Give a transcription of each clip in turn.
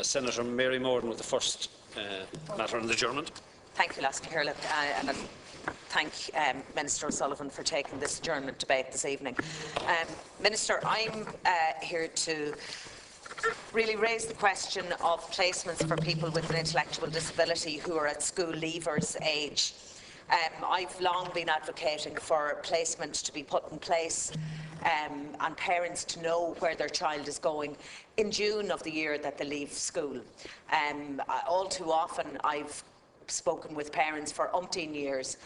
Senator Mary Morgan with the first matter on adjournment. Thank you, Lasky Hirlock, and I thank Minister O'Sullivan for taking this adjournment debate this evening. Minister, I'm here to really raise the question of placements for people with an intellectual disability who are at school leavers age. I've long been advocating for placement to be put in place and parents to know where their child is going in June of the year that they leave school. All too often I've spoken with parents for umpteen years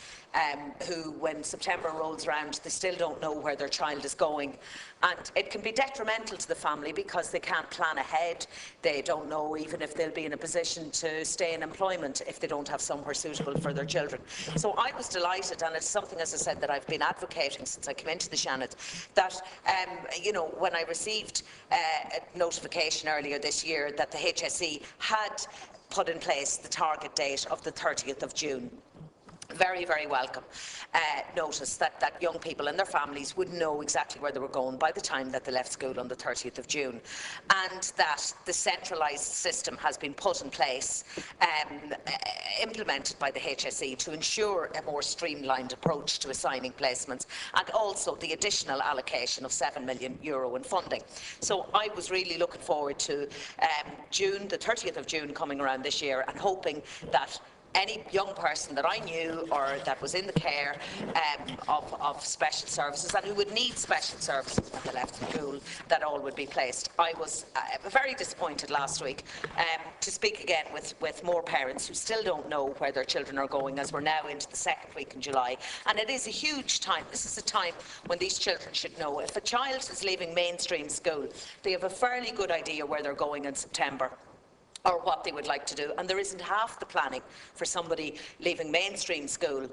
who, when September rolls around, they still don't know where their child is going, and it can be detrimental to the family because they can't plan ahead. They don't know even if they'll be in a position to stay in employment if they don't have somewhere suitable for their children. So I was delighted, and it's something, as I said, that I've been advocating since I came into the Seanad, that when I received a notification earlier this year that the HSE had put in place the target date of the 30th of June. Very, very welcome notice that young people and their families would know exactly where they were going by the time that they left school on the 30th of June, and that the centralised system has been put in place, implemented by the HSE to ensure a more streamlined approach to assigning placements, and also the additional allocation of €7 million in funding. So I was really looking forward to June, the 30th of June coming around this year, and hoping that any young person that I knew or that was in the care of special services and who would need special services when they left school, that all would be placed. I was very disappointed last week to speak again with more parents who still don't know where their children are going, as we're now into the second week in July. And it is a huge time. This is a time when these children should know. If a child is leaving mainstream school, they have a fairly good idea where they're going in September, or what they would like to do, and there isn't half the planning for somebody leaving mainstream school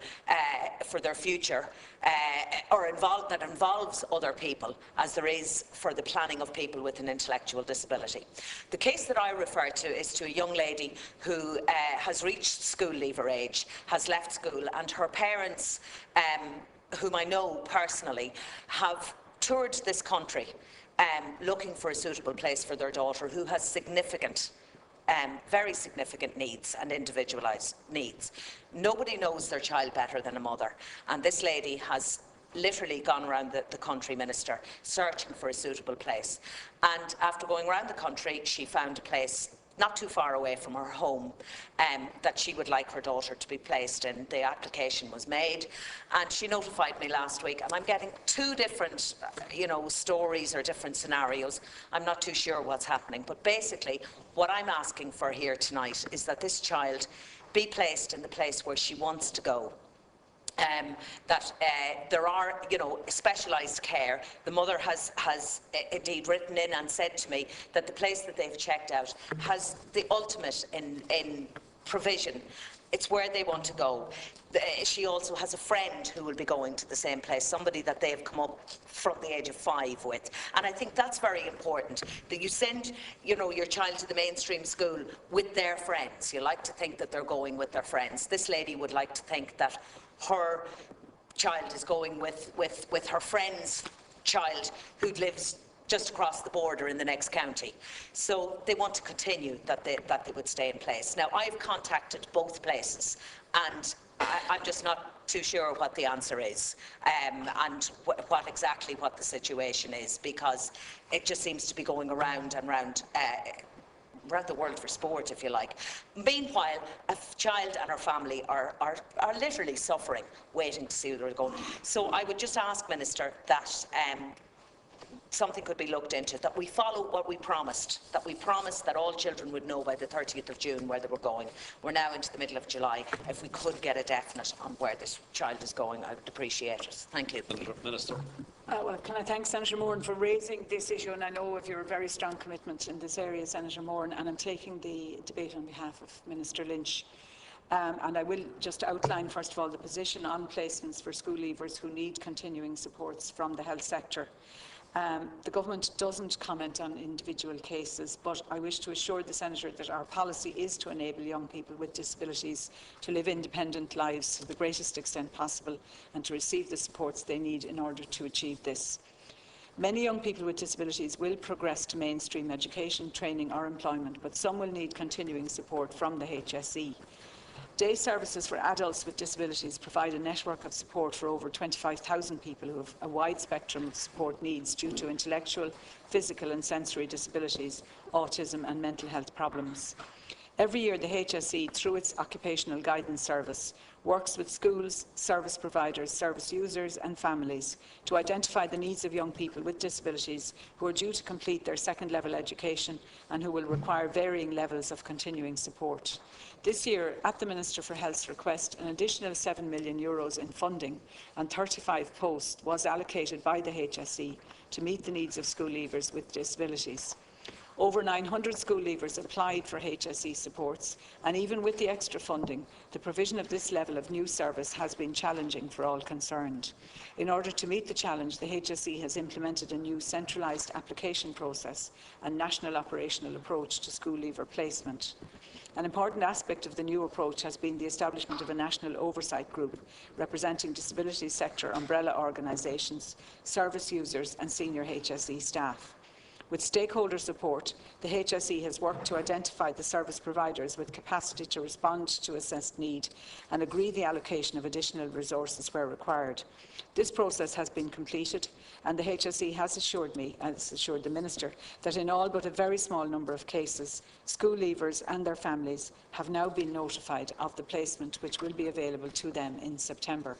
for their future that involves other people as there is for the planning of people with an intellectual disability. The case that I refer to is to a young lady who has reached school leaver age, has left school, and her parents, whom I know personally, have toured this country looking for a suitable place for their daughter, who has very significant needs and individualised needs. Nobody knows their child better than a mother, and this lady has literally gone around the country, Minister, searching for a suitable place. And after going around the country, she found a place not too far away from her home that she would like her daughter to be placed in. The application was made, and she notified me last week, and I'm getting two different stories or different scenarios. I'm not too sure what's happening, but basically what I'm asking for here tonight is that this child be placed in the place where she wants to go. That there are, specialised care. The mother has indeed written in and said to me that the place that they've checked out has the ultimate in provision. It's where they want to go. She also has a friend who will be going to the same place, somebody that they have come up from the age of 5 with. And I think that's very important, that you send your child to the mainstream school with their friends. You like to think that they're going with their friends. This lady would like to think that her child is going with her friend's child who lives just across the border in the next county. So they want to continue that they would stay in place. Now, I've contacted both places, and I'm just not too sure what the answer is and what exactly the situation is, because it just seems to be going around and round around the world for sport, if you like. Meanwhile, a child and her family are literally suffering, waiting to see where they're going. So I would just ask, Minister, that something could be looked into, that we follow what we promised, that all children would know by the 30th of June where they were going. We're now into the middle of July. If we could get a definite on where this child is going, I would appreciate it. Thank you. Minister. Well, can I thank Senator Moran for raising this issue, and I know of your very strong commitment in this area, Senator Moran, and I'm taking the debate on behalf of Minister Lynch. And I will just outline, first of all, the position on placements for school leavers who need continuing supports from the health sector. The Government doesn't comment on individual cases, but I wish to assure the Senator that our policy is to enable young people with disabilities to live independent lives to the greatest extent possible and to receive the supports they need in order to achieve this. Many young people with disabilities will progress to mainstream education, training or employment, but some will need continuing support from the HSE. Day services for adults with disabilities provide a network of support for over 25,000 people who have a wide spectrum of support needs due to intellectual, physical and sensory disabilities, autism and mental health problems. Every year, the HSE, through its Occupational Guidance Service, works with schools, service providers, service users and families to identify the needs of young people with disabilities who are due to complete their second-level education and who will require varying levels of continuing support. This year, at the Minister for Health's request, an additional €7 million in funding and 35 posts was allocated by the HSE to meet the needs of school leavers with disabilities. Over 900 school leavers applied for HSE supports, and even with the extra funding, the provision of this level of new service has been challenging for all concerned. In order to meet the challenge, the HSE has implemented a new centralised application process and national operational approach to school leaver placement. An important aspect of the new approach has been the establishment of a national oversight group representing disability sector umbrella organisations, service users and senior HSE staff. With stakeholder support, the HSE has worked to identify the service providers with capacity to respond to assessed need and agree the allocation of additional resources where required. This process has been completed, and the HSE has assured me, as assured the Minister, that in all but a very small number of cases, school leavers and their families have now been notified of the placement which will be available to them in September.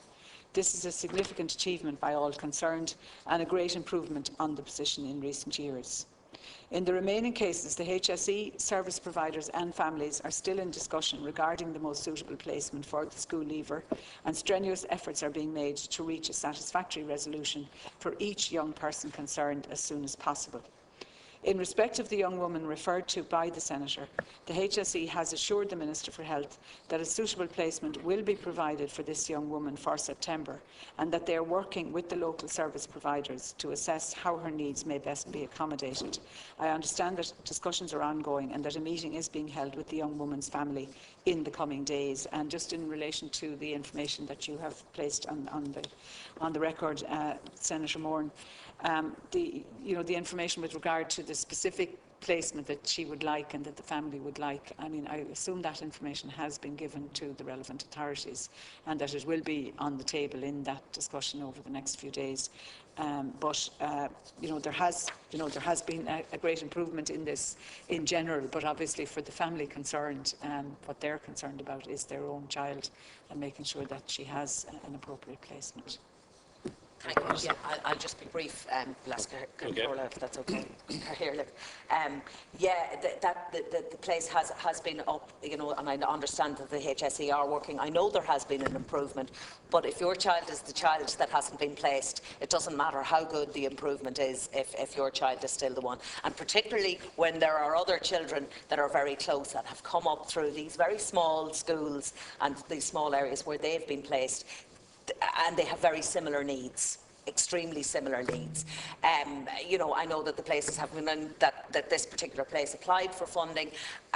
This is a significant achievement by all concerned and a great improvement on the position in recent years. In the remaining cases, the HSE, service providers and families are still in discussion regarding the most suitable placement for the school leaver, and strenuous efforts are being made to reach a satisfactory resolution for each young person concerned as soon as possible. In respect of the young woman referred to by the Senator, the HSE has assured the Minister for Health that a suitable placement will be provided for this young woman for September, and that they are working with the local service providers to assess how her needs may best be accommodated. I understand that discussions are ongoing and that a meeting is being held with the young woman's family in the coming days. And just in relation to the information that you have placed on the record, Senator Moran, the information with regard to the specific placement that she would like and that the family would like, I mean, I assume that information has been given to the relevant authorities and that it will be on the table in that discussion over the next few days. But there has been a great improvement in this in general, but obviously for the family concerned, what they're concerned about is their own child and making sure that she has an appropriate placement. Thank you. Yeah, I'll just be brief. We'll ask Carola if that's okay. The place has been up, and I understand that the HSE are working. I know there has been an improvement, but if your child is the child that hasn't been placed, it doesn't matter how good the improvement is if your child is still the one. And particularly when there are other children that are very close that have come up through these very small schools and these small areas where they've been placed, and they have very similar needs, extremely similar needs. I know that the places have been, that this particular place applied for funding.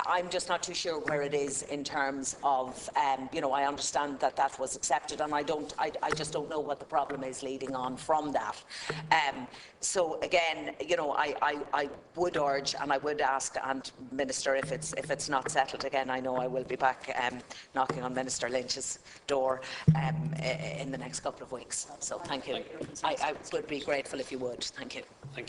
I'm just not too sure where it is in terms of, I understand that that was accepted, and I just don't know what the problem is leading on from that. So again, I would urge and I would ask, and Minister, if it's not settled again, I know I will be back knocking on Minister Lynch's door in the next couple of weeks. So thank you. I would be grateful if you would. Thank you. Thank you.